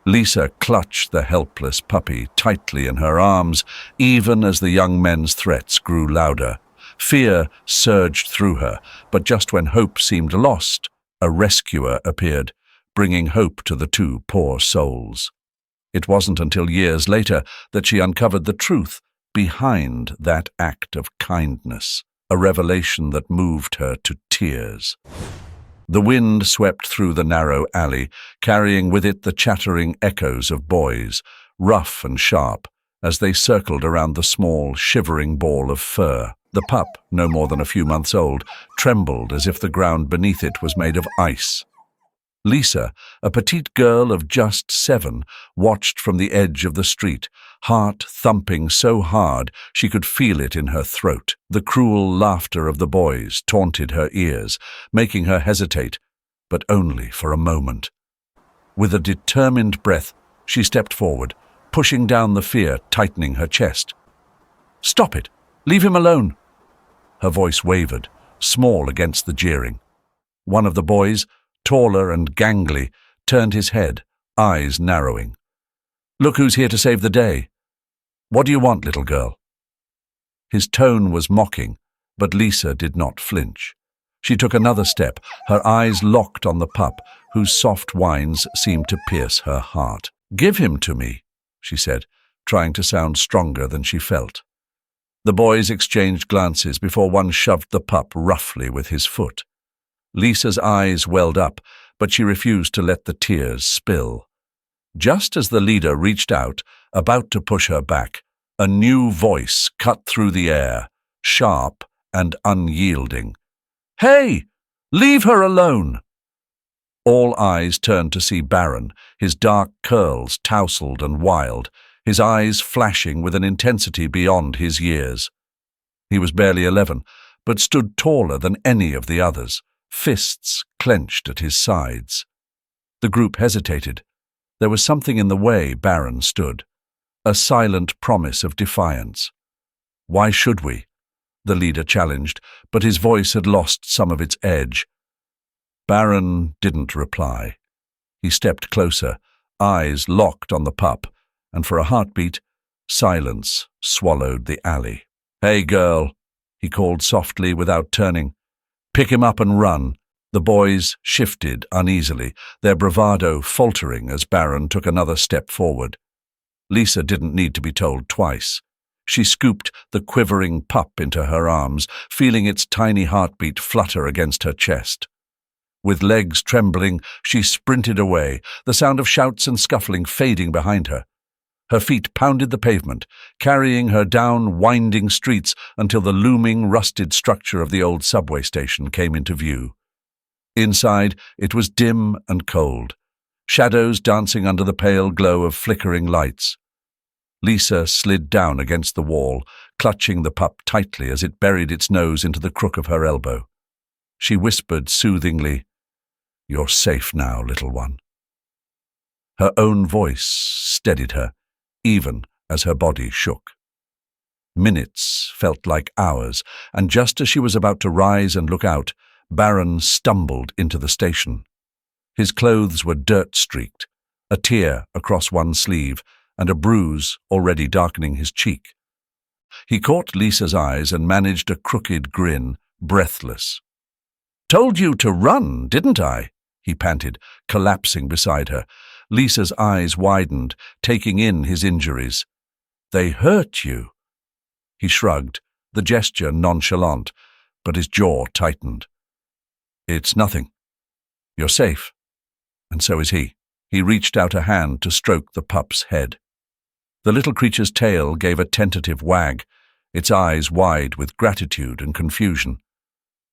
Lisa clutched the helpless puppy tightly in her arms, even as the young men's threats grew louder. Fear surged through her, but just when hope seemed lost, a rescuer appeared, bringing hope to the two poor souls. It wasn't until years later that she uncovered the truth behind that act of kindness, a revelation that moved her to tears. The wind swept through the narrow alley, carrying with it the chattering echoes of boys, rough and sharp, as they circled around the small, shivering ball of fur. The pup, no more than a few months old, trembled as if the ground beneath it was made of ice. Lisa, a petite girl of just 7, watched from the edge of the street, heart thumping so hard she could feel it in her throat. The cruel laughter of the boys taunted her ears, making her hesitate, but only for a moment. With a determined breath, she stepped forward, pushing down the fear tightening her chest. "Stop it! Leave him alone!" Her voice wavered, small against the jeering. One of the boys, taller and gangly, turned his head, eyes narrowing. "Look who's here to save the day. What do you want, little girl?" His tone was mocking, but Lisa did not flinch. She took another step, her eyes locked on the pup, whose soft whines seemed to pierce her heart. "Give him to me," she said, trying to sound stronger than she felt. The boys exchanged glances before one shoved the pup roughly with his foot. Lisa's eyes welled up, but she refused to let the tears spill. Just as the leader reached out, about to push her back, a new voice cut through the air, sharp and unyielding. "Hey! Leave her alone!" All eyes turned to see Baron, his dark curls tousled and wild, his eyes flashing with an intensity beyond his years. He was barely 11, but stood taller than any of the others, fists clenched at his sides. The group hesitated. There was something in the way Baron stood, a silent promise of defiance. "Why should we?" the leader challenged, but his voice had lost some of its edge. Baron didn't reply. He stepped closer, eyes locked on the pup, and for a heartbeat, silence swallowed the alley. "Hey, girl," he called softly without turning. "Pick him up and run." The boys shifted uneasily, their bravado faltering as Baron took another step forward. Lisa didn't need to be told twice. She scooped the quivering pup into her arms, feeling its tiny heartbeat flutter against her chest. With legs trembling, she sprinted away, the sound of shouts and scuffling fading behind her. Her feet pounded the pavement, carrying her down winding streets until the looming, rusted structure of the old subway station came into view. Inside, it was dim and cold, shadows dancing under the pale glow of flickering lights. Lisa slid down against the wall, clutching the pup tightly as it buried its nose into the crook of her elbow. She whispered soothingly, "You're safe now, little one." Her own voice steadied her, even as her body shook. Minutes felt like hours, and just as she was about to rise and look out, Baron stumbled into the station. His clothes were dirt-streaked, a tear across one sleeve, and a bruise already darkening his cheek. He caught Lisa's eyes and managed a crooked grin, breathless. "Told you to run, didn't I?" he panted, collapsing beside her. Lisa's eyes widened, taking in his injuries. "They hurt you." He shrugged, the gesture nonchalant, but his jaw tightened. "It's nothing. You're safe." And so is he. He reached out a hand to stroke the pup's head. The little creature's tail gave a tentative wag, its eyes wide with gratitude and confusion.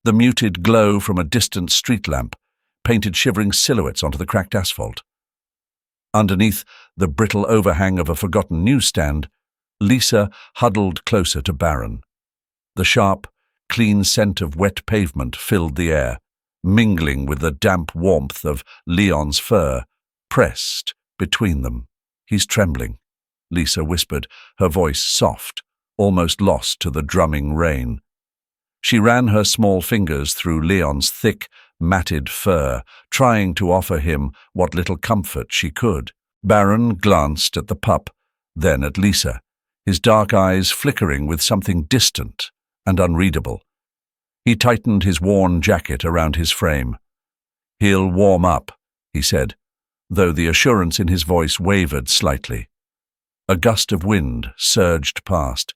The muted glow from a distant street lamp painted shivering silhouettes onto the cracked asphalt. Underneath the brittle overhang of a forgotten newsstand, Lisa huddled closer to Baron. The sharp, clean scent of wet pavement filled the air, mingling with the damp warmth of Leon's fur, pressed between them. "He's trembling," Lisa whispered, her voice soft, almost lost to the drumming rain. She ran her small fingers through Leon's thick, matted fur, trying to offer him what little comfort she could. Baron glanced at the pup, then at Lisa, his dark eyes flickering with something distant and unreadable. He tightened his worn jacket around his frame. "He'll warm up," he said, though the assurance in his voice wavered slightly. A gust of wind surged past,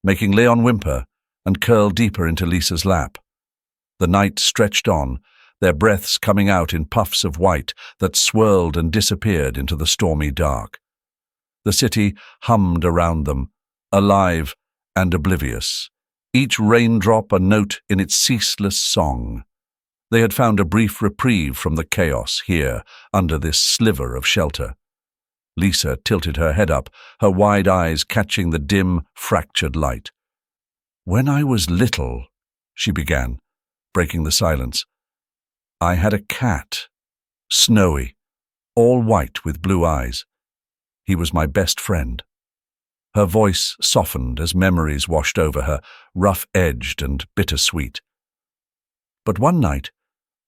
making Leon whimper and curl deeper into Lisa's lap. The night stretched on, their breaths coming out in puffs of white that swirled and disappeared into the stormy dark. The city hummed around them, alive and oblivious, each raindrop a note in its ceaseless song. They had found a brief reprieve from the chaos here, under this sliver of shelter. Lisa tilted her head up, her wide eyes catching the dim, fractured light. "When I was little," she began, breaking the silence, "I had a cat, Snowy, all white with blue eyes. He was my best friend." Her voice softened as memories washed over her, rough-edged and bittersweet. "But one night,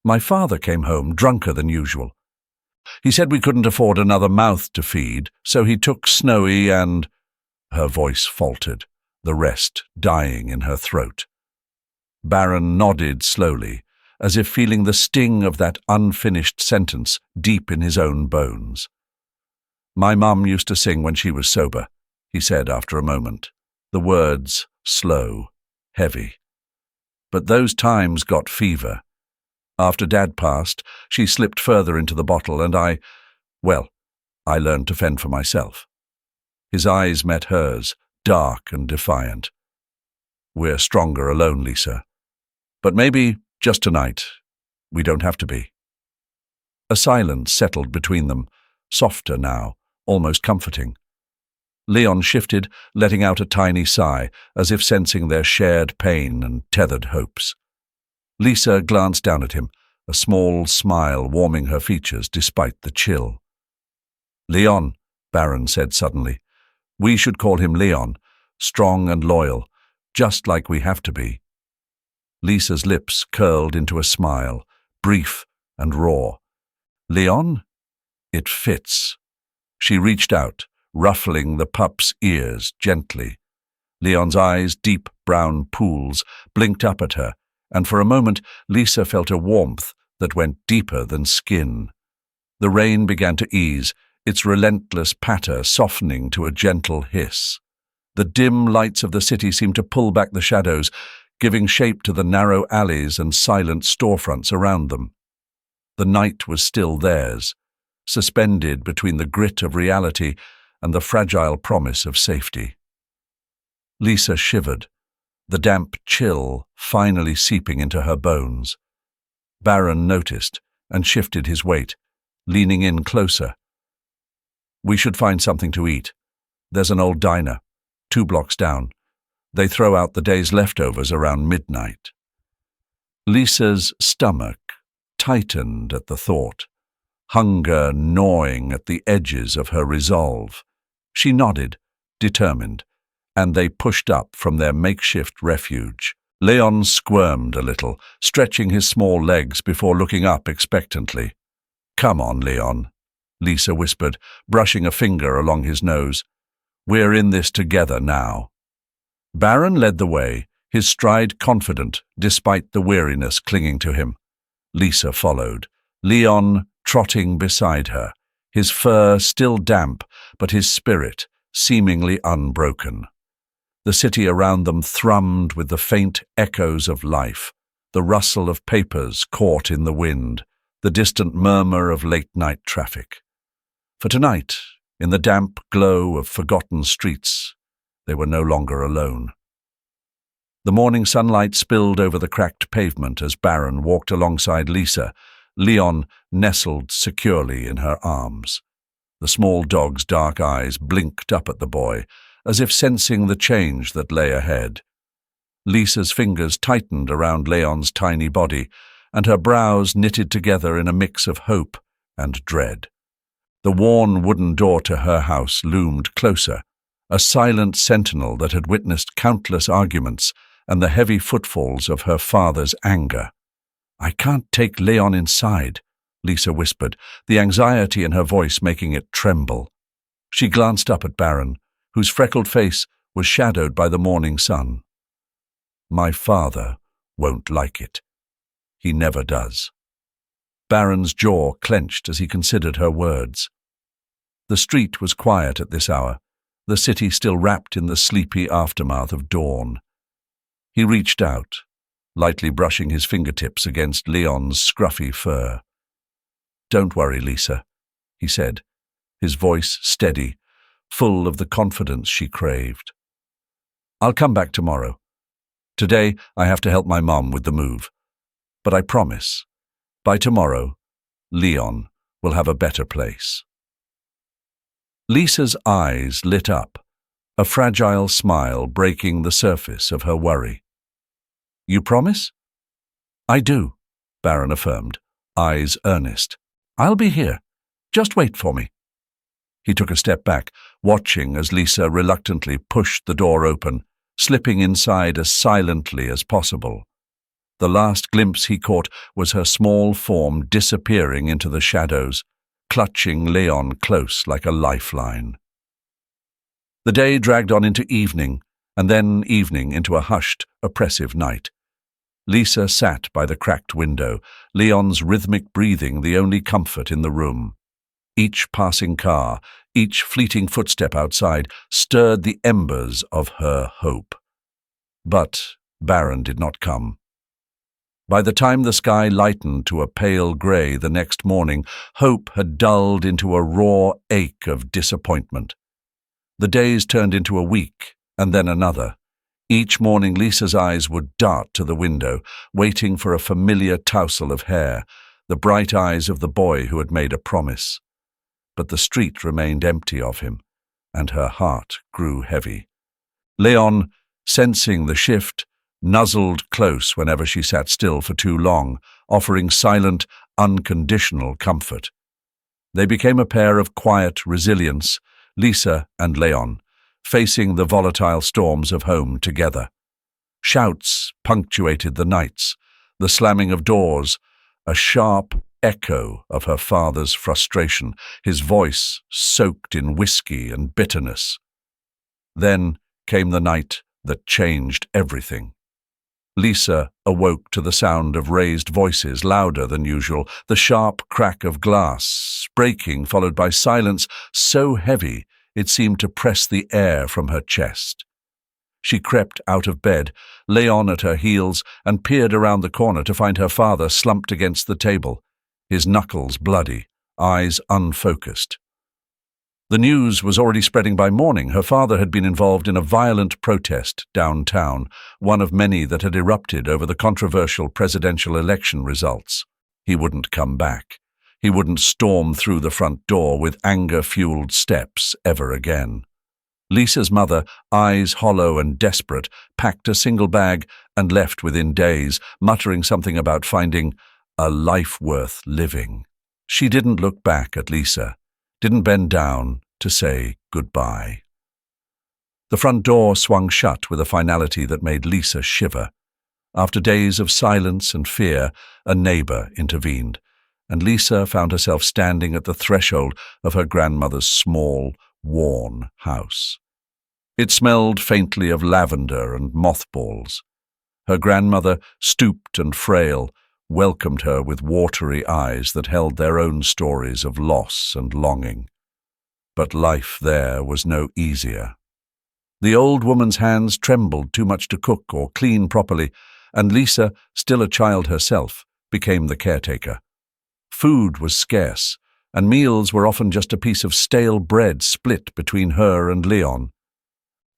my father came home drunker than usual. He said we couldn't afford another mouth to feed, so he took Snowy and—" Her voice faltered, the rest dying in her throat. Baron nodded slowly, as if feeling the sting of that unfinished sentence deep in his own bones. "My mum used to sing when she was sober," he said after a moment, the words slow, heavy. "But those times got fever. After Dad passed, she slipped further into the bottle and I learned to fend for myself." His eyes met hers, dark and defiant. "We're stronger alone, Lisa. But maybe, just tonight, we don't have to be." A silence settled between them, softer now, almost comforting. Leon shifted, letting out a tiny sigh, as if sensing their shared pain and tethered hopes. Lisa glanced down at him, a small smile warming her features despite the chill. "Leon," Baron said suddenly. "We should call him Leon, strong and loyal, just like we have to be." Lisa's lips curled into a smile, brief and raw. "Leon? It fits." She reached out, ruffling the pup's ears gently. Leon's eyes, deep brown pools, blinked up at her, and for a moment Lisa felt a warmth that went deeper than skin. The rain began to ease, its relentless patter softening to a gentle hiss. The dim lights of the city seemed to pull back the shadows, giving shape to the narrow alleys and silent storefronts around them. The night was still theirs, suspended between the grit of reality and the fragile promise of safety. Lisa shivered, the damp chill finally seeping into her bones. Baron noticed and shifted his weight, leaning in closer. "We should find something to eat. There's an old diner, 2 blocks down. They throw out the day's leftovers around midnight." Lisa's stomach tightened at the thought, hunger gnawing at the edges of her resolve. She nodded, determined, and they pushed up from their makeshift refuge. Leon squirmed a little, stretching his small legs before looking up expectantly. "Come on, Leon," Lisa whispered, brushing a finger along his nose. "We're in this together now." Baron led the way, his stride confident despite the weariness clinging to him. Lisa followed, Leon trotting beside her, his fur still damp but his spirit seemingly unbroken. The city around them thrummed with the faint echoes of life, the rustle of papers caught in the wind, the distant murmur of late-night traffic. For tonight, in the damp glow of forgotten streets, they were no longer alone. The morning sunlight spilled over the cracked pavement as Baron walked alongside Lisa, Leon nestled securely in her arms. The small dog's dark eyes blinked up at the boy, as if sensing the change that lay ahead. Lisa's fingers tightened around Leon's tiny body, and her brows knitted together in a mix of hope and dread. The worn wooden door to her house loomed closer, a silent sentinel that had witnessed countless arguments and the heavy footfalls of her father's anger. "I can't take Leon inside," Lisa whispered, the anxiety in her voice making it tremble. She glanced up at Baron, whose freckled face was shadowed by the morning sun. My father won't like it. He never does. Baron's jaw clenched as he considered her words. The street was quiet at this hour, the city still wrapped in the sleepy aftermath of dawn. He reached out, lightly brushing his fingertips against Leon's scruffy fur. Don't worry, Lisa, he said, his voice steady, full of the confidence she craved. I'll come back tomorrow. Today I have to help my mom with the move. But I promise, by tomorrow, Leon will have a better place. Lisa's eyes lit up, a fragile smile breaking the surface of her worry. You promise? I do, Baron affirmed, eyes earnest. I'll be here. Just wait for me. He took a step back, watching as Lisa reluctantly pushed the door open, slipping inside as silently as possible. The last glimpse he caught was her small form disappearing into the shadows, clutching Leon close like a lifeline. The day dragged on into evening, and then evening into a hushed, oppressive night. Lisa sat by the cracked window, Leon's rhythmic breathing the only comfort in the room. Each passing car, each fleeting footstep outside, stirred the embers of her hope. But Baron did not come. By the time the sky lightened to a pale grey the next morning, hope had dulled into a raw ache of disappointment. The days turned into a week, and then another. Each morning Lisa's eyes would dart to the window, waiting for a familiar tousle of hair, the bright eyes of the boy who had made a promise. But the street remained empty of him, and her heart grew heavy. Leon, sensing the shift, nuzzled close whenever she sat still for too long, offering silent, unconditional comfort. They became a pair of quiet resilience, Lisa and Leon, facing the volatile storms of home together. Shouts punctuated the nights, the slamming of doors, a sharp echo of her father's frustration, his voice soaked in whiskey and bitterness. Then came the night that changed everything. Lisa awoke to the sound of raised voices, louder than usual, the sharp crack of glass, breaking, followed by silence so heavy it seemed to press the air from her chest. She crept out of bed, Leon at her heels, and peered around the corner to find her father slumped against the table, his knuckles bloody, eyes unfocused. The news was already spreading by morning. Her father had been involved in a violent protest downtown, one of many that had erupted over the controversial presidential election results. He wouldn't come back. He wouldn't storm through the front door with anger-fueled steps ever again. Lisa's mother, eyes hollow and desperate, packed a single bag and left within days, muttering something about finding a life worth living. She didn't look back at Lisa, didn't bend down to say goodbye. The front door swung shut with a finality that made Lisa shiver. After days of silence and fear, a neighbor intervened, and Lisa found herself standing at the threshold of her grandmother's small, worn house. It smelled faintly of lavender and mothballs. Her grandmother, stooped and frail, welcomed her with watery eyes that held their own stories of loss and longing. But life there was no easier. The old woman's hands trembled too much to cook or clean properly, and Lisa, still a child herself, became the caretaker. Food was scarce, and meals were often just a piece of stale bread split between her and Leon.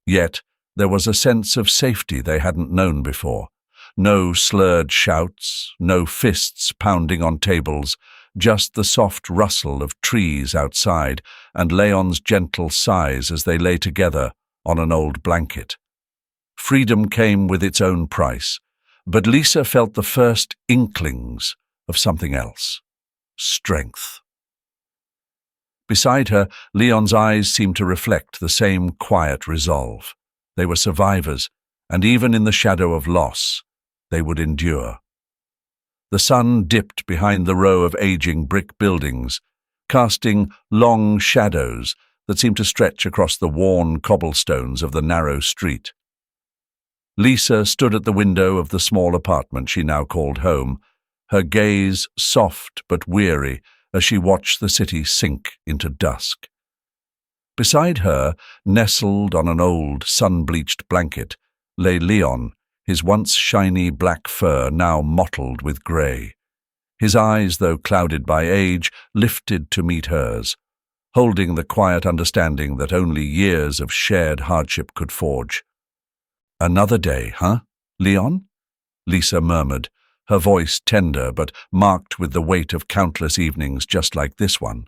Yet there was a sense of safety they hadn't known before. No slurred shouts, no fists pounding on tables, just the soft rustle of trees outside and Leon's gentle sighs as they lay together on an old blanket. Freedom came with its own price, but Lisa felt the first inklings of something else. Strength. Beside her, Leon's eyes seemed to reflect the same quiet resolve. They were survivors, and even in the shadow of loss, they would endure. The sun dipped behind the row of aging brick buildings, casting long shadows that seemed to stretch across the worn cobblestones of the narrow street. Lisa stood at the window of the small apartment she now called home, her gaze soft but weary as she watched the city sink into dusk. Beside her, nestled on an old, sun-bleached blanket, lay Leon, his once shiny black fur now mottled with grey. His eyes, though clouded by age, lifted to meet hers, holding the quiet understanding that only years of shared hardship could forge. "Another day, huh, Leon?" Lisa murmured, her voice tender but marked with the weight of countless evenings just like this one.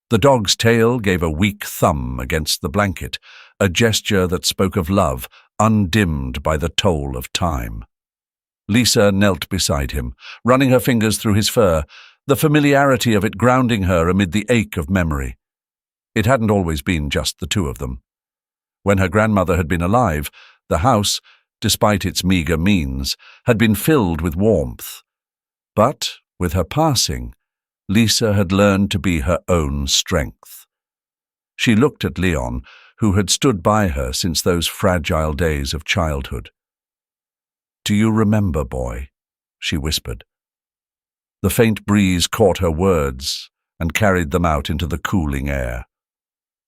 The dog's tail gave a weak thumb against the blanket, a gesture that spoke of love, undimmed by the toll of time. Lisa knelt beside him, running her fingers through his fur, the familiarity of it grounding her amid the ache of memory. It hadn't always been just the two of them. When her grandmother had been alive, the house, despite its meagre means, had been filled with warmth. But, with her passing, Lisa had learned to be her own strength. She looked at Leon, who had stood by her since those fragile days of childhood. "Do you remember, boy?" she whispered. The faint breeze caught her words and carried them out into the cooling air.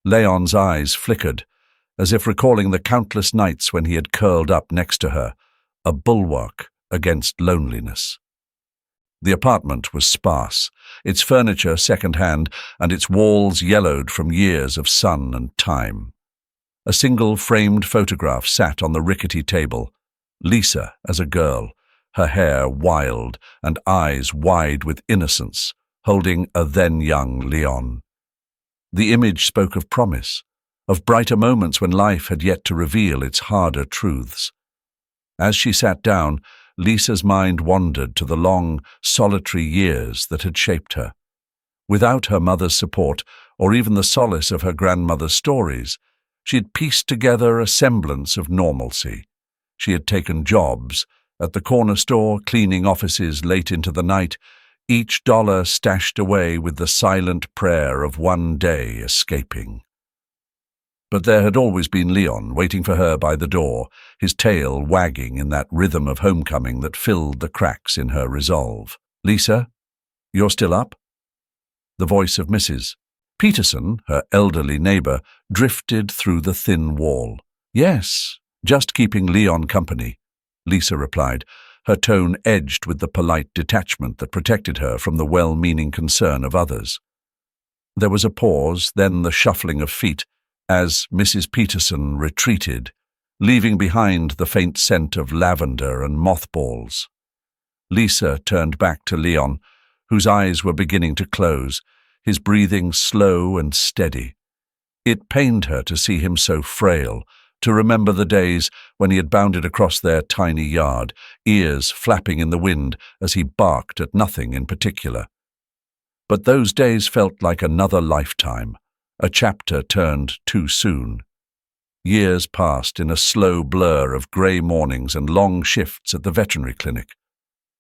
Leon's eyes flickered, as if recalling the countless nights when he had curled up next to her, a bulwark against loneliness. The apartment was sparse, its furniture second-hand, and its walls yellowed from years of sun and time. A single framed photograph sat on the rickety table, Lisa as a girl, her hair wild and eyes wide with innocence, holding a then-young Leon. The image spoke of promise, of brighter moments when life had yet to reveal its harder truths. As she sat down, Lisa's mind wandered to the long, solitary years that had shaped her. Without her mother's support, or even the solace of her grandmother's stories, she had pieced together a semblance of normalcy. She had taken jobs, at the corner store, cleaning offices late into the night, each dollar stashed away with the silent prayer of one day escaping. But there had always been Leon waiting for her by the door, his tail wagging in that rhythm of homecoming that filled the cracks in her resolve. "Lisa, you're still up?" The voice of Mrs. Peterson, her elderly neighbor, drifted through the thin wall. "Yes, just keeping Leon company," Lisa replied, her tone edged with the polite detachment that protected her from the well-meaning concern of others. There was a pause, then the shuffling of feet, as Mrs. Peterson retreated, leaving behind the faint scent of lavender and mothballs. Lisa turned back to Leon, whose eyes were beginning to close, his breathing slow and steady. It pained her to see him so frail, to remember the days when he had bounded across their tiny yard, ears flapping in the wind as he barked at nothing in particular. But those days felt like another lifetime, a chapter turned too soon. Years passed in a slow blur of grey mornings and long shifts at the veterinary clinic.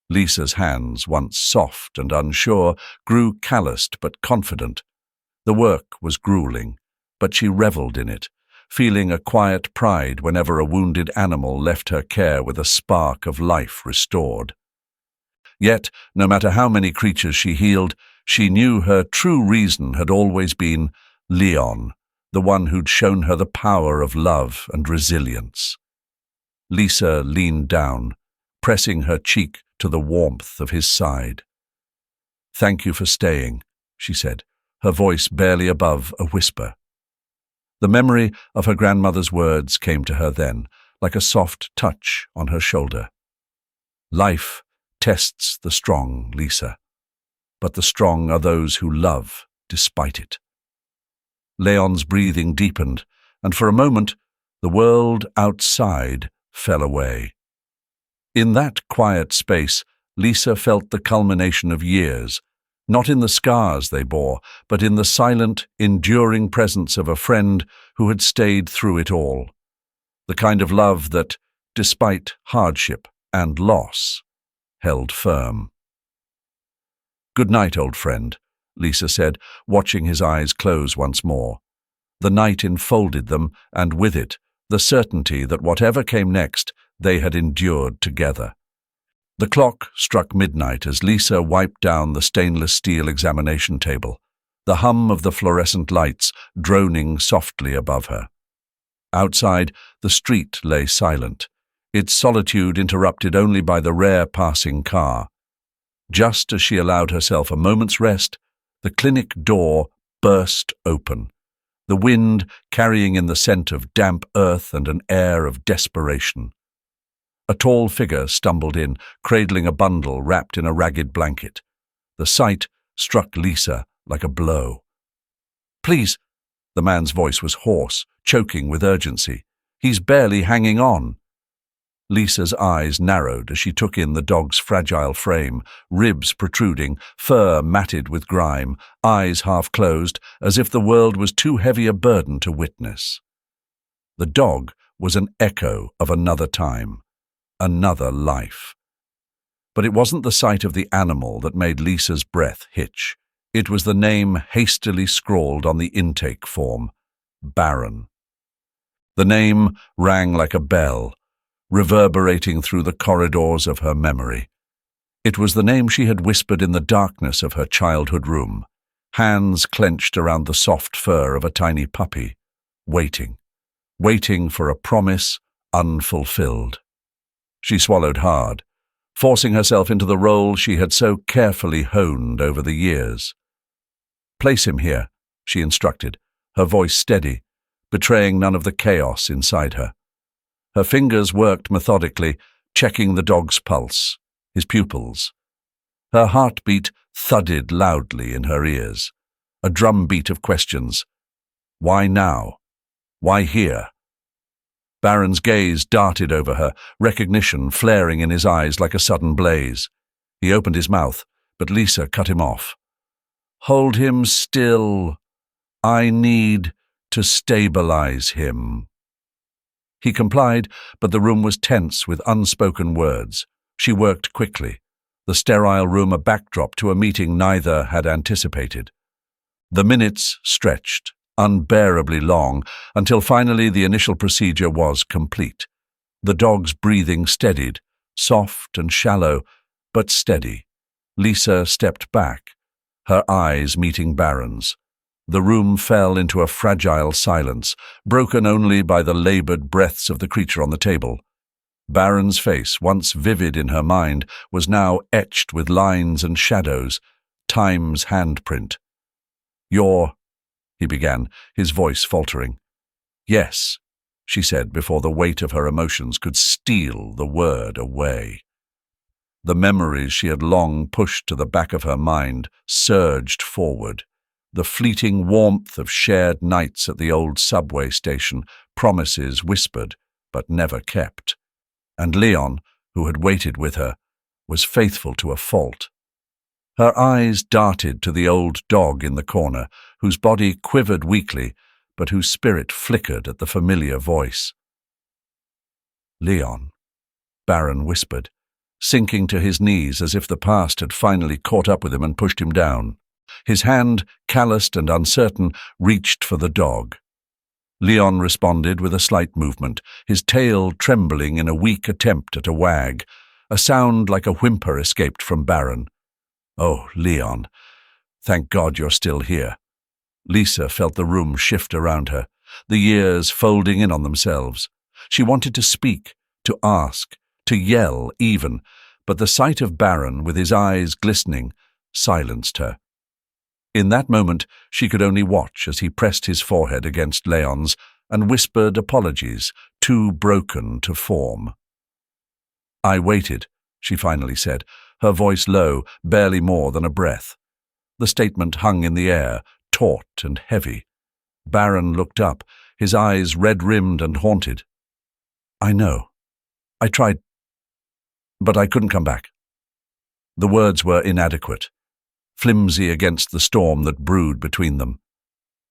Lisa's hands, once soft and unsure, grew calloused but confident. The work was grueling, but she revelled in it, feeling a quiet pride whenever a wounded animal left her care with a spark of life restored. Yet, no matter how many creatures she healed, she knew her true reason had always been Leon, the one who'd shown her the power of love and resilience. Lisa leaned down, pressing her cheek to the warmth of his side. "Thank you for staying," she said, her voice barely above a whisper. The memory of her grandmother's words came to her then, like a soft touch on her shoulder. "Life tests the strong, Lisa, but the strong are those who love despite it." Leon's breathing deepened, and for a moment, the world outside fell away. In that quiet space, Lisa felt the culmination of years, not in the scars they bore, but in the silent, enduring presence of a friend who had stayed through it all. The kind of love that, despite hardship and loss, held firm. "Good night, old friend," Lisa said, watching his eyes close once more. The night enfolded them, and with it, the certainty that whatever came next, they had endured together. The clock struck midnight as Lisa wiped down the stainless steel examination table, the hum of the fluorescent lights droning softly above her. Outside, the street lay silent, its solitude interrupted only by the rare passing car. Just as she allowed herself a moment's rest, the clinic door burst open, the wind carrying in the scent of damp earth and an air of desperation. A tall figure stumbled in, cradling a bundle wrapped in a ragged blanket. The sight struck Lisa like a blow. "Please," the man's voice was hoarse, choking with urgency. "He's barely hanging on." Lisa's eyes narrowed as she took in the dog's fragile frame, ribs protruding, fur matted with grime, eyes half closed, as if the world was too heavy a burden to witness. The dog was an echo of another time, another life. But it wasn't the sight of the animal that made Lisa's breath hitch. It was the name hastily scrawled on the intake form, Baron. The name rang like a bell, reverberating through the corridors of her memory. It was the name she had whispered in the darkness of her childhood room, hands clenched around the soft fur of a tiny puppy, waiting for a promise unfulfilled. She swallowed hard, forcing herself into the role she had so carefully honed over the years. "Place him here," she instructed, her voice steady, betraying none of the chaos inside her. Her fingers worked methodically, checking the dog's pulse, his pupils. Her heartbeat thudded loudly in her ears, a drumbeat of questions. Why now? Why here? Baron's gaze darted over her, recognition flaring in his eyes like a sudden blaze. He opened his mouth, but Lisa cut him off. "Hold him still. I need to stabilize him." He complied, but the room was tense with unspoken words. She worked quickly, the sterile room a backdrop to a meeting neither had anticipated. The minutes stretched, unbearably long, until finally the initial procedure was complete. The dog's breathing steadied, soft and shallow, but steady. Lisa stepped back, her eyes meeting Baron's. The room fell into a fragile silence, broken only by the labored breaths of the creature on the table. Baron's face, once vivid in her mind, was now etched with lines and shadows, time's handprint. "You're—" he began, his voice faltering. "Yes," she said before the weight of her emotions could steal the word away. The memories she had long pushed to the back of her mind surged forward. The fleeting warmth of shared nights at the old subway station, promises whispered but never kept. And Leon, who had waited with her, was faithful to a fault. Her eyes darted to the old dog in the corner, whose body quivered weakly, but whose spirit flickered at the familiar voice. "Leon," Baron whispered, sinking to his knees as if the past had finally caught up with him and pushed him down. His hand, calloused and uncertain, reached for the dog. Leon responded with a slight movement, his tail trembling in a weak attempt at a wag. A sound like a whimper escaped from Baron. "Oh, Leon, thank God you're still here." Lisa felt the room shift around her, the years folding in on themselves. She wanted to speak, to ask, to yell even, but the sight of Baron with his eyes glistening silenced her. In that moment, she could only watch as he pressed his forehead against Leon's and whispered apologies, too broken to form. "I waited," she finally said, her voice low, barely more than a breath. The statement hung in the air, taut and heavy. Baron looked up, his eyes red-rimmed and haunted. "I know. I tried, but I couldn't come back." The words were inadequate, flimsy against the storm that brewed between them.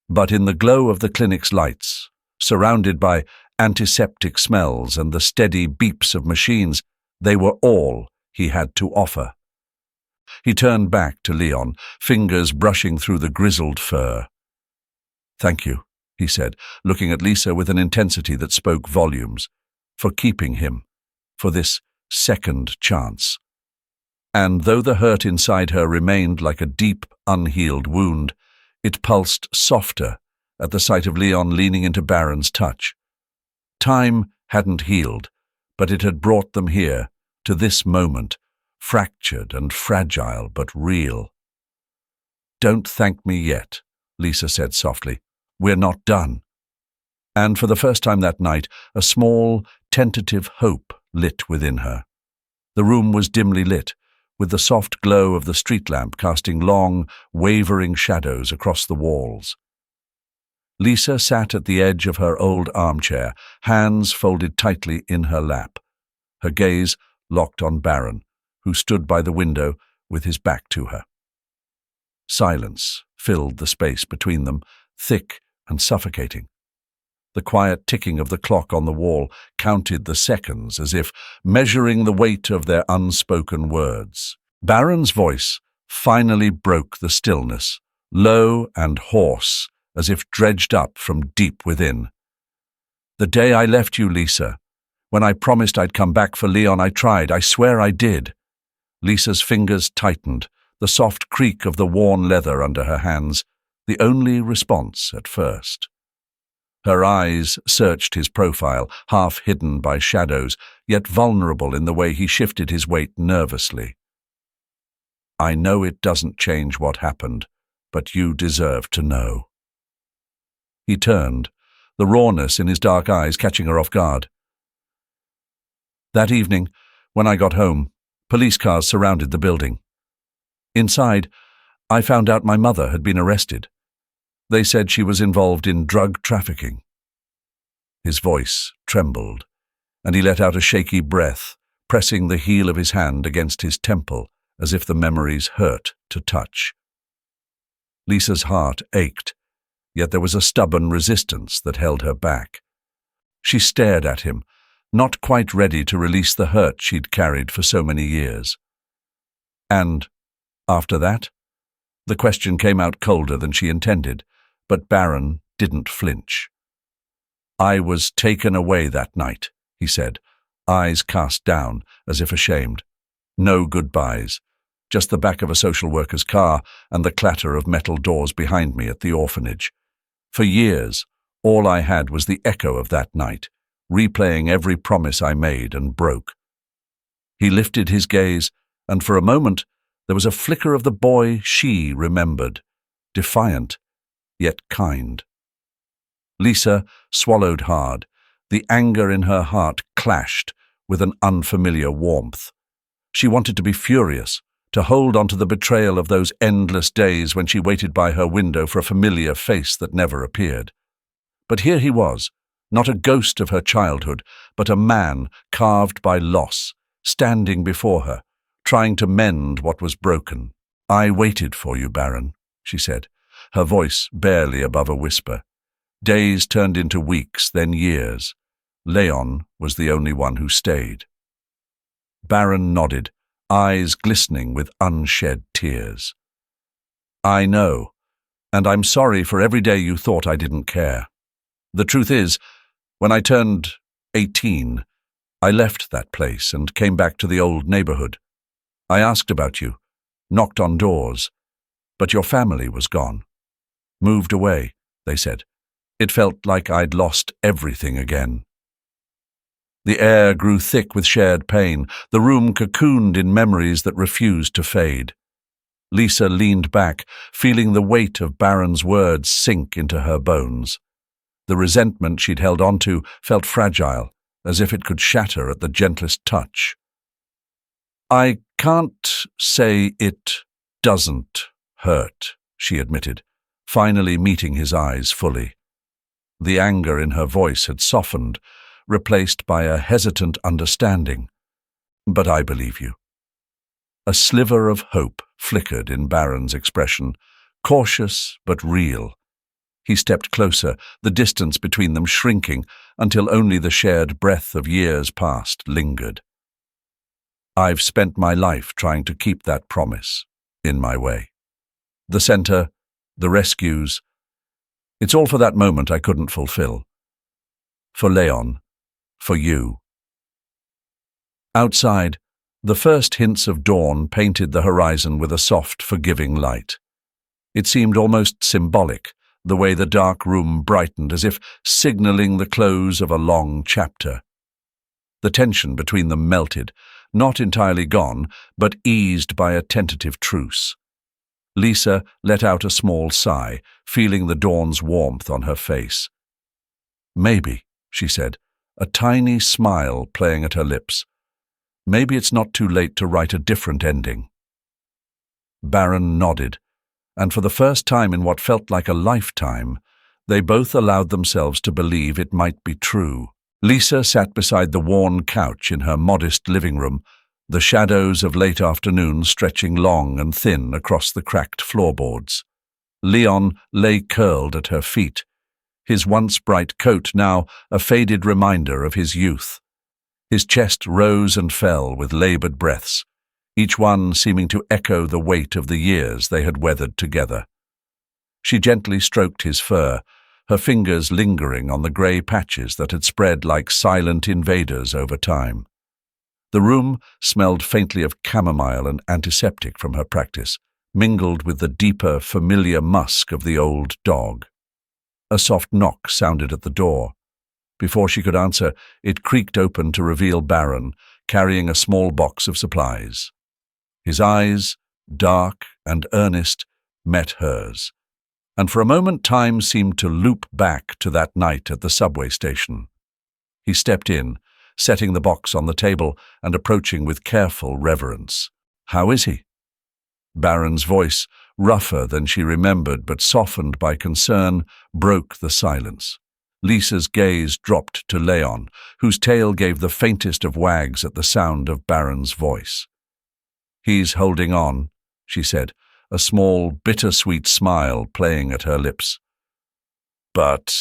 But in the glow of the clinic's lights, surrounded by antiseptic smells and the steady beeps of machines, they were all he had to offer. He turned back to Leon, fingers brushing through the grizzled fur. "Thank you," he said, looking at Lisa with an intensity that spoke volumes, "for keeping him, for this second chance." And though the hurt inside her remained like a deep, unhealed wound, it pulsed softer at the sight of Leon leaning into Baron's touch. Time hadn't healed, but it had brought them here, to this moment, fractured and fragile but real. "Don't thank me yet," Lisa said softly. "We're not done." And for the first time that night, a small, tentative hope lit within her. The room was dimly lit, with the soft glow of the street lamp casting long, wavering shadows across the walls. Lisa sat at the edge of her old armchair, hands folded tightly in her lap, her gaze locked on Baron, who stood by the window with his back to her. Silence filled the space between them, thick and suffocating. The quiet ticking of the clock on the wall counted the seconds as if measuring the weight of their unspoken words. Baron's voice finally broke the stillness, low and hoarse, as if dredged up from deep within. "The day I left you, Lisa, when I promised I'd come back for Leon, I tried. I swear I did." Lisa's fingers tightened, the soft creak of the worn leather under her hands, the only response at first. Her eyes searched his profile, half hidden by shadows, yet vulnerable in the way he shifted his weight nervously. "I know it doesn't change what happened, but you deserve to know." He turned, the rawness in his dark eyes catching her off guard. "That evening, when I got home, police cars surrounded the building. Inside, I found out my mother had been arrested. They said she was involved in drug trafficking." His voice trembled, and he let out a shaky breath, pressing the heel of his hand against his temple as if the memories hurt to touch. Lisa's heart ached, yet there was a stubborn resistance that held her back. She stared at him, not quite ready to release the hurt she'd carried for so many years. "And after that?" The question came out colder than she intended, but Baron didn't flinch. "I was taken away that night," he said, eyes cast down as if ashamed. No goodbyes, just the back of a social worker's car and the clatter of metal doors behind me at the orphanage. For years, all I had was the echo of that night, replaying every promise I made and broke. He lifted his gaze, and for a moment there was a flicker of the boy she remembered, defiant, yet kind. Lisa swallowed hard. The anger in her heart clashed with an unfamiliar warmth. She wanted to be furious, to hold on to the betrayal of those endless days when she waited by her window for a familiar face that never appeared. But here he was, not a ghost of her childhood, but a man carved by loss, standing before her, trying to mend what was broken. "I waited for you, Baron," she said, her voice barely above a whisper. Days turned into weeks, then years. Leon was the only one who stayed. Baron nodded, eyes glistening with unshed tears. "I know, and I'm sorry for every day you thought I didn't care. The truth is, when I turned 18, I left that place and came back to the old neighborhood. I asked about you, knocked on doors, but your family was gone. Moved away, they said. It felt like I'd lost everything again." The air grew thick with shared pain, the room cocooned in memories that refused to fade. Lisa leaned back, feeling the weight of Baron's words sink into her bones. The resentment she'd held onto felt fragile, as if it could shatter at the gentlest touch. "I can't say it doesn't hurt," she admitted, finally meeting his eyes fully. The anger in her voice had softened, replaced by a hesitant understanding. "But I believe you." A sliver of hope flickered in Baron's expression, cautious but real. He stepped closer, the distance between them shrinking until only the shared breath of years past lingered. I've spent my life trying to keep that promise in my way. The center, the rescues, it's all for that moment I couldn't fulfill. For Leon, for you. Outside, the first hints of dawn painted the horizon with a soft, forgiving light. It seemed almost symbolic, the way the dark room brightened, as if signaling the close of a long chapter. The tension between them melted, not entirely gone, but eased by a tentative truce. Lisa let out a small sigh, feeling the dawn's warmth on her face. "Maybe," she said, a tiny smile playing at her lips. "Maybe it's not too late to write a different ending." Baron nodded, and for the first time in what felt like a lifetime, they both allowed themselves to believe it might be true. Lisa sat beside the worn couch in her modest living room, the shadows of late afternoon stretching long and thin across the cracked floorboards. Leon lay curled at her feet, his once bright coat now a faded reminder of his youth. His chest rose and fell with labored breaths, each one seeming to echo the weight of the years they had weathered together. She gently stroked his fur, her fingers lingering on the grey patches that had spread like silent invaders over time. The room smelled faintly of chamomile and antiseptic from her practice, mingled with the deeper, familiar musk of the old dog. A soft knock sounded at the door. Before she could answer, it creaked open to reveal Baron, carrying a small box of supplies. His eyes, dark and earnest, met hers, and for a moment time seemed to loop back to that night at the subway station. He stepped in, setting the box on the table and approaching with careful reverence. "How is he?" Baron's voice, rougher than she remembered but softened by concern, broke the silence. Lisa's gaze dropped to Leon, whose tail gave the faintest of wags at the sound of Baron's voice. "He's holding on," she said, a small, bittersweet smile playing at her lips. "But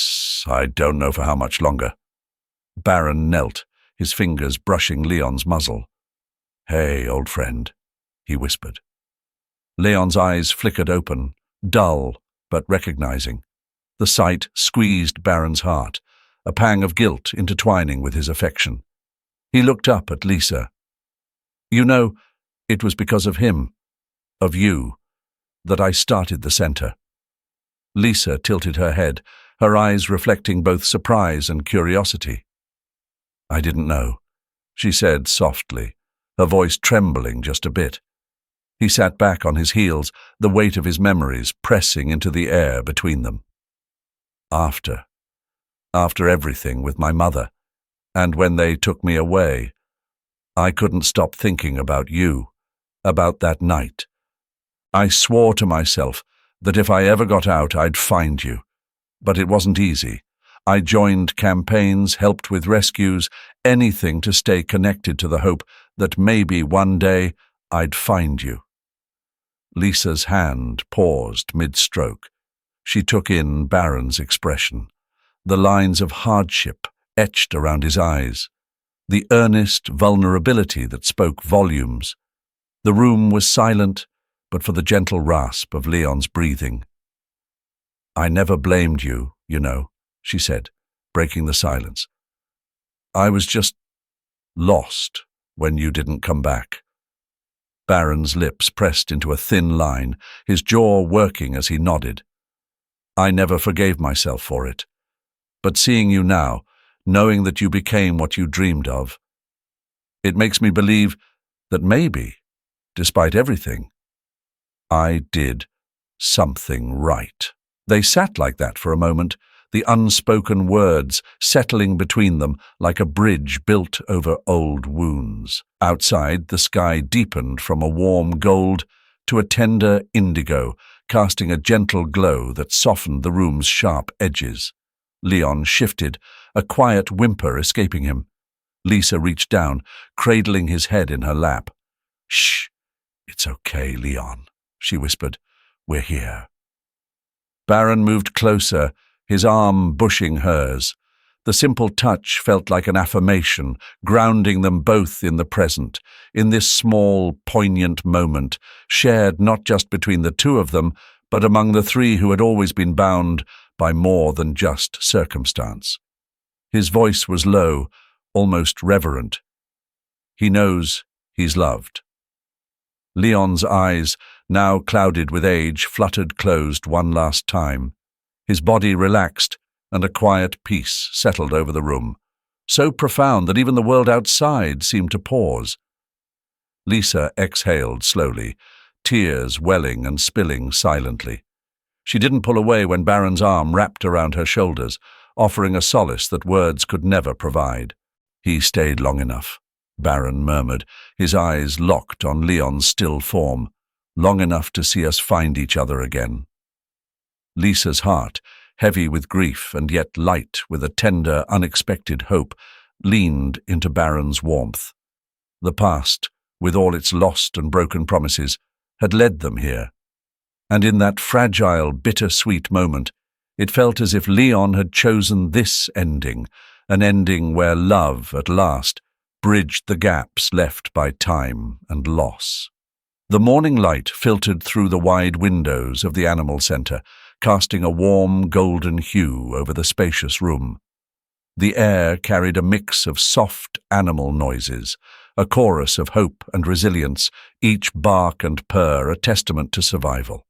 I don't know for how much longer." Baron knelt, his fingers brushing Leon's muzzle. "Hey, old friend," he whispered. Leon's eyes flickered open, dull but recognizing. The sight squeezed Baron's heart, a pang of guilt intertwining with his affection. He looked up at Lisa. "You know, it was because of him, of you, that I started the center." Lisa tilted her head, her eyes reflecting both surprise and curiosity. "I didn't know," she said softly, her voice trembling just a bit. He sat back on his heels, the weight of his memories pressing into the air between them. After everything with my mother, and when they took me away, I couldn't stop thinking about you, about that night. I swore to myself that if I ever got out, I'd find you. But it wasn't easy. I joined campaigns, helped with rescues, anything to stay connected to the hope that maybe one day I'd find you. Lisa's hand paused mid-stroke. She took in Baron's expression, the lines of hardship etched around his eyes, the earnest vulnerability that spoke volumes. The room was silent, but for the gentle rasp of Leon's breathing. "I never blamed you, you know," she said, breaking the silence. "I was just lost when you didn't come back." Baron's lips pressed into a thin line, his jaw working as he nodded. "I never forgave myself for it. But seeing you now, knowing that you became what you dreamed of, it makes me believe that maybe, despite everything, I did something right." They sat like that for a moment, the unspoken words settling between them like a bridge built over old wounds. Outside, the sky deepened from a warm gold to a tender indigo, casting a gentle glow that softened the room's sharp edges. Leon shifted, a quiet whimper escaping him. Lisa reached down, cradling his head in her lap. "Shh, it's okay, Leon," she whispered. "We're here." Baron moved closer, his arm bushing hers. The simple touch felt like an affirmation, grounding them both in the present, in this small, poignant moment, shared not just between the two of them, but among the three who had always been bound by more than just circumstance. His voice was low, almost reverent. He knows he's loved. Leon's eyes, now clouded with age, fluttered closed one last time. His body relaxed, and a quiet peace settled over the room, so profound that even the world outside seemed to pause. Lisa exhaled slowly, tears welling and spilling silently. She didn't pull away when Baron's arm wrapped around her shoulders, offering a solace that words could never provide. "He stayed long enough," Baron murmured, his eyes locked on Leon's still form. "Long enough to see us find each other again." Lisa's heart, heavy with grief and yet light with a tender, unexpected hope, leaned into Baron's warmth. The past, with all its lost and broken promises, had led them here. And in that fragile, bitter-sweet moment, it felt as if Leon had chosen this ending, an ending where love, at last, bridged the gaps left by time and loss. The morning light filtered through the wide windows of the animal centre, casting a warm golden hue over the spacious room. The air carried a mix of soft animal noises, a chorus of hope and resilience, each bark and purr a testament to survival.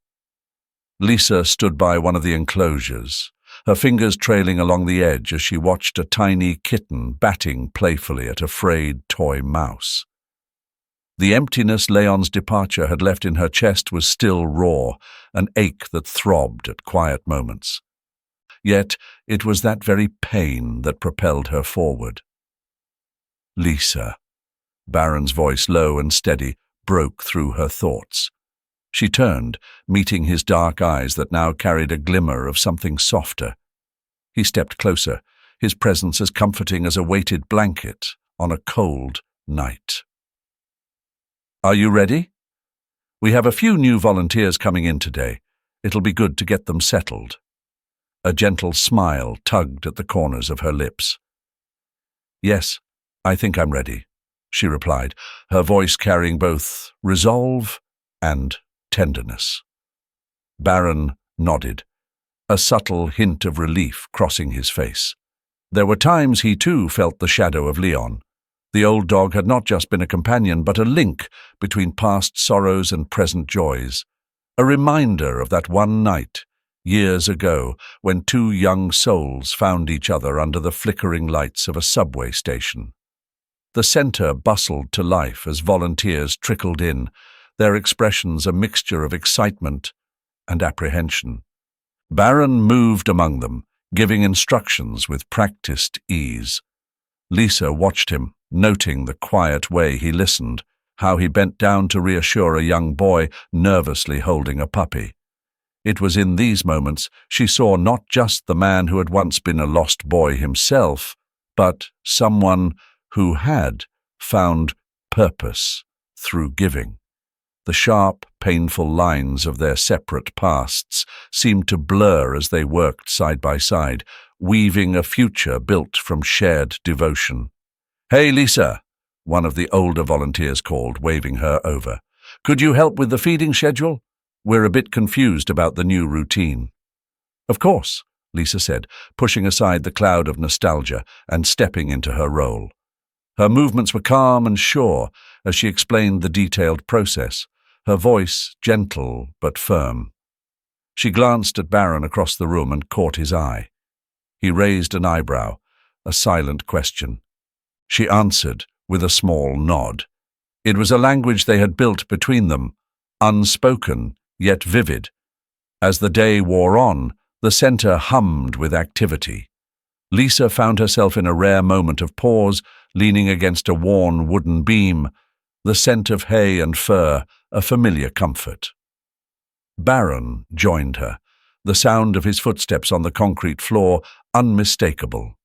Lisa stood by one of the enclosures, her fingers trailing along the edge as she watched a tiny kitten batting playfully at a frayed toy mouse. The emptiness Leon's departure had left in her chest was still raw, an ache that throbbed at quiet moments. Yet it was that very pain that propelled her forward. "Lisa," Baron's voice, low and steady, broke through her thoughts. She turned, meeting his dark eyes that now carried a glimmer of something softer. He stepped closer, his presence as comforting as a weighted blanket on a cold night. "Are you ready? We have a few new volunteers coming in today. It'll be good to get them settled." A gentle smile tugged at the corners of her lips. "Yes, I think I'm ready," she replied, her voice carrying both resolve and tenderness. Baron nodded, a subtle hint of relief crossing his face. There were times he too felt the shadow of Leon. The old dog had not just been a companion, but a link between past sorrows and present joys, a reminder of that one night, years ago, when two young souls found each other under the flickering lights of a subway station. The centre bustled to life as volunteers trickled in, their expressions a mixture of excitement and apprehension. Baron moved among them, giving instructions with practiced ease. Lisa watched him, noting the quiet way he listened, how he bent down to reassure a young boy nervously holding a puppy. It was in these moments she saw not just the man who had once been a lost boy himself, but someone who had found purpose through giving. The sharp, painful lines of their separate pasts seemed to blur as they worked side by side, weaving a future built from shared devotion. "Hey, Lisa," one of the older volunteers called, waving her over. "Could you help with the feeding schedule? We're a bit confused about the new routine." "Of course," Lisa said, pushing aside the cloud of nostalgia and stepping into her role. Her movements were calm and sure as she explained the detailed process, her voice gentle but firm. She glanced at Baron across the room and caught his eye. He raised an eyebrow, a silent question. She answered with a small nod. It was a language they had built between them, unspoken yet vivid. As the day wore on, the centre hummed with activity. Lisa found herself in a rare moment of pause, leaning against a worn wooden beam, the scent of hay and fur a familiar comfort. Baron joined her, the sound of his footsteps on the concrete floor unmistakable.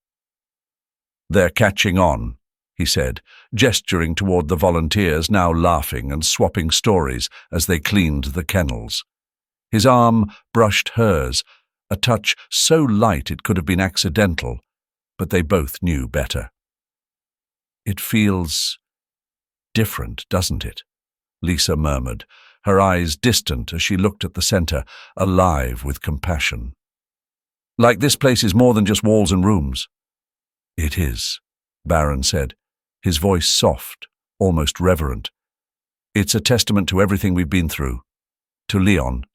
"They're catching on," he said, gesturing toward the volunteers now laughing and swapping stories as they cleaned the kennels. His arm brushed hers, a touch so light it could have been accidental, but they both knew better. "It feels different, doesn't it?" Lisa murmured, her eyes distant as she looked at the center, alive with compassion. "Like this place is more than just walls and rooms." "It is," Baron said, his voice soft, almost reverent. "It's a testament to everything we've been through, to Leon,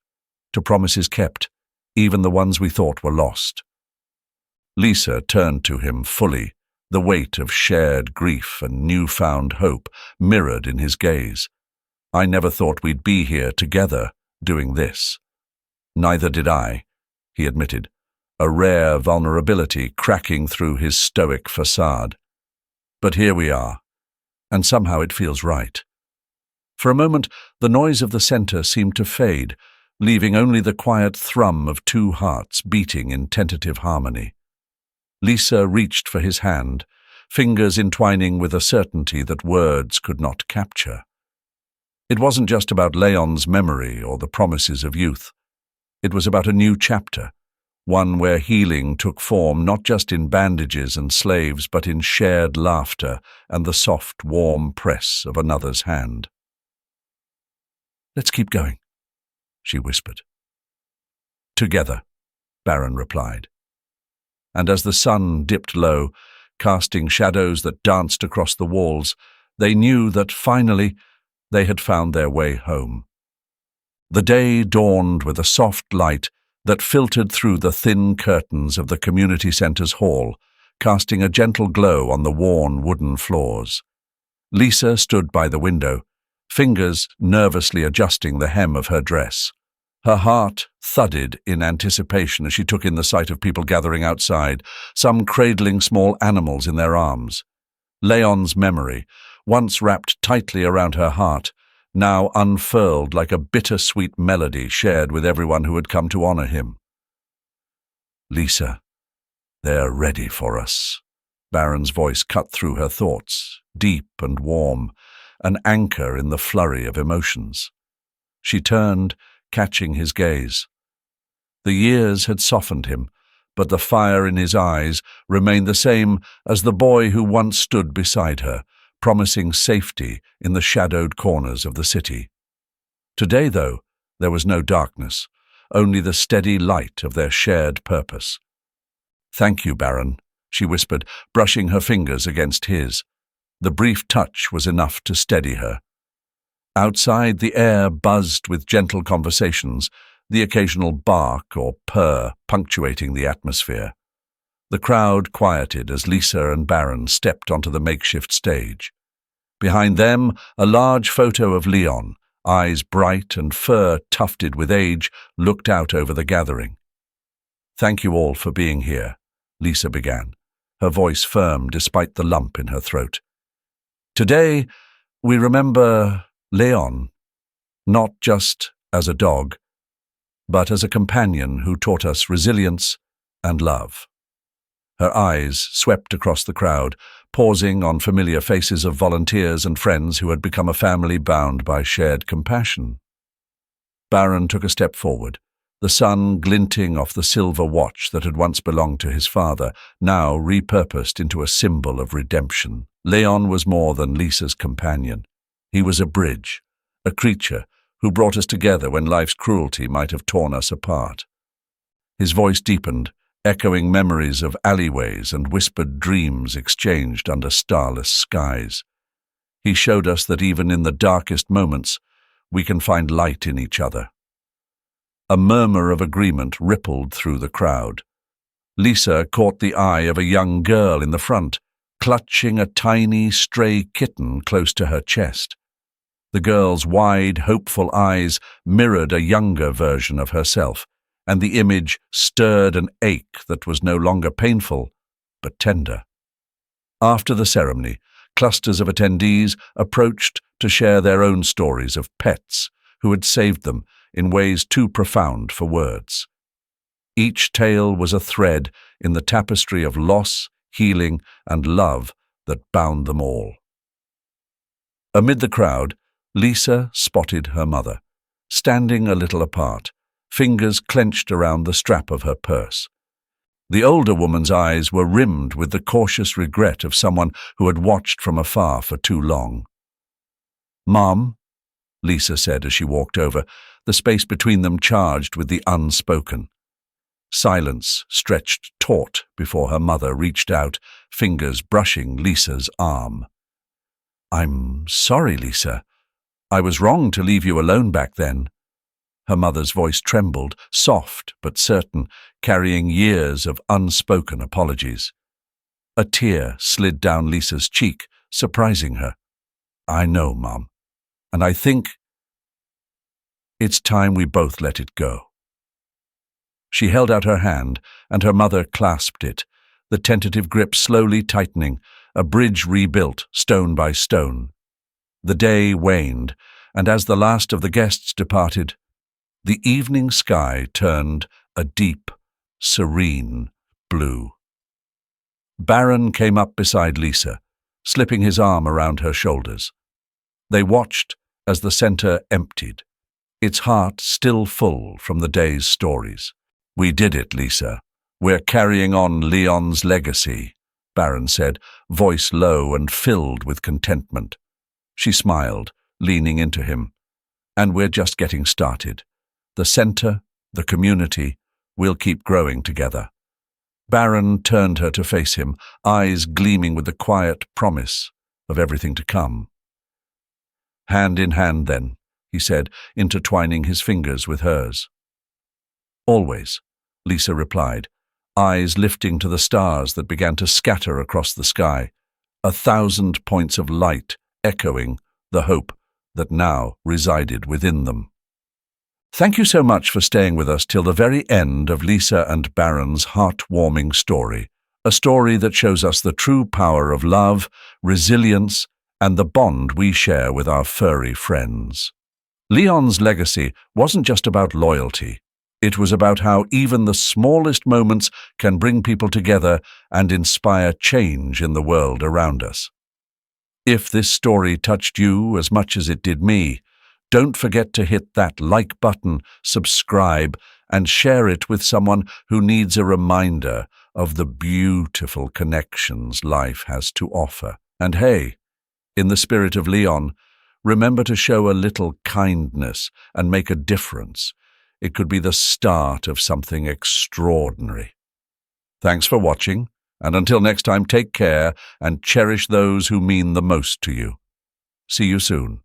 to promises kept, even the ones we thought were lost." Lisa turned to him fully, the weight of shared grief and newfound hope mirrored in his gaze. "I never thought we'd be here together, doing this." "Neither did I," he admitted, a rare vulnerability cracking through his stoic facade. "But here we are, and somehow it feels right." For a moment, the noise of the center seemed to fade, leaving only the quiet thrum of two hearts beating in tentative harmony. Lisa reached for his hand, fingers entwining with a certainty that words could not capture. It wasn't just about Leon's memory or the promises of youth. It was about a new chapter, one where healing took form not just in bandages and slaves, but in shared laughter and the soft, warm press of another's hand. "Let's keep going," she whispered. "Together," Baron replied. And as the sun dipped low, casting shadows that danced across the walls, they knew that finally they had found their way home. The day dawned with a soft light that filtered through the thin curtains of the community center's hall, casting a gentle glow on the worn wooden floors. Lisa stood by the window, fingers nervously adjusting the hem of her dress. Her heart thudded in anticipation as she took in the sight of people gathering outside, some cradling small animals in their arms. Leon's memory, once wrapped tightly around her heart, now unfurled like a bittersweet melody shared with everyone who had come to honor him. "Lisa, they're ready for us." Baron's voice cut through her thoughts, deep and warm, an anchor in the flurry of emotions. She turned, catching his gaze. The years had softened him, but the fire in his eyes remained the same as the boy who once stood beside her, promising safety in the shadowed corners of the city. Today, though, there was no darkness, only the steady light of their shared purpose. "Thank you, Baron," she whispered, brushing her fingers against his. The brief touch was enough to steady her. Outside, the air buzzed with gentle conversations, the occasional bark or purr punctuating the atmosphere. The crowd quieted as Lisa and Baron stepped onto the makeshift stage. Behind them, a large photo of Leon, eyes bright and fur tufted with age, looked out over the gathering. "Thank you all for being here," Lisa began, her voice firm despite the lump in her throat. "Today, we remember Leon, not just as a dog, but as a companion who taught us resilience and love." Her eyes swept across the crowd, pausing on familiar faces of volunteers and friends who had become a family bound by shared compassion. Baron took a step forward, the sun glinting off the silver watch that had once belonged to his father, now repurposed into a symbol of redemption. Leon was more than Lisa's companion. He was a bridge, a creature who brought us together when life's cruelty might have torn us apart. His voice deepened, echoing memories of alleyways and whispered dreams exchanged under starless skies. He showed us that even in the darkest moments, we can find light in each other. A murmur of agreement rippled through the crowd. Lisa caught the eye of a young girl in the front, clutching a tiny, stray kitten close to her chest. The girl's wide, hopeful eyes mirrored a younger version of herself, and the image stirred an ache that was no longer painful, but tender. After the ceremony, clusters of attendees approached to share their own stories of pets who had saved them in ways too profound for words. Each tale was a thread in the tapestry of loss, healing, and love that bound them all. Amid the crowd, Lisa spotted her mother, standing a little apart, fingers clenched around the strap of her purse. The older woman's eyes were rimmed with the cautious regret of someone who had watched from afar for too long. "Mom," Lisa said as she walked over, the space between them charged with the unspoken. Silence stretched taut before her mother reached out, fingers brushing Lisa's arm. "I'm sorry, Lisa. I was wrong to leave you alone back then." Her mother's voice trembled, soft but certain, carrying years of unspoken apologies. A tear slid down Lisa's cheek, surprising her. "I know, Mom, and I think it's time we both let it go." She held out her hand, and her mother clasped it, the tentative grip slowly tightening, a bridge rebuilt stone by stone. The day waned, and as the last of the guests departed, the evening sky turned a deep, serene blue. Baron came up beside Lisa, slipping his arm around her shoulders. They watched as the center emptied, its heart still full from the day's stories. "We did it, Lisa. We're carrying on Leon's legacy," Baron said, voice low and filled with contentment. She smiled, leaning into him. "And we're just getting started. The center, the community, we'll keep growing together." Baron turned her to face him, eyes gleaming with the quiet promise of everything to come. "Hand in hand, then," he said, intertwining his fingers with hers. "Always," Lisa replied, eyes lifting to the stars that began to scatter across the sky, 1,000 points of light echoing the hope that now resided within them. Thank you so much for staying with us till the very end of Lisa and Baron's heartwarming story, a story that shows us the true power of love, resilience, and the bond we share with our furry friends. Leon's legacy wasn't just about loyalty. It was about how even the smallest moments can bring people together and inspire change in the world around us. If this story touched you as much as it did me, don't forget to hit that like button, subscribe, and share it with someone who needs a reminder of the beautiful connections life has to offer. And hey, in the spirit of Leon, remember to show a little kindness and make a difference. It could be the start of something extraordinary. Thanks for watching, and until next time, take care and cherish those who mean the most to you. See you soon.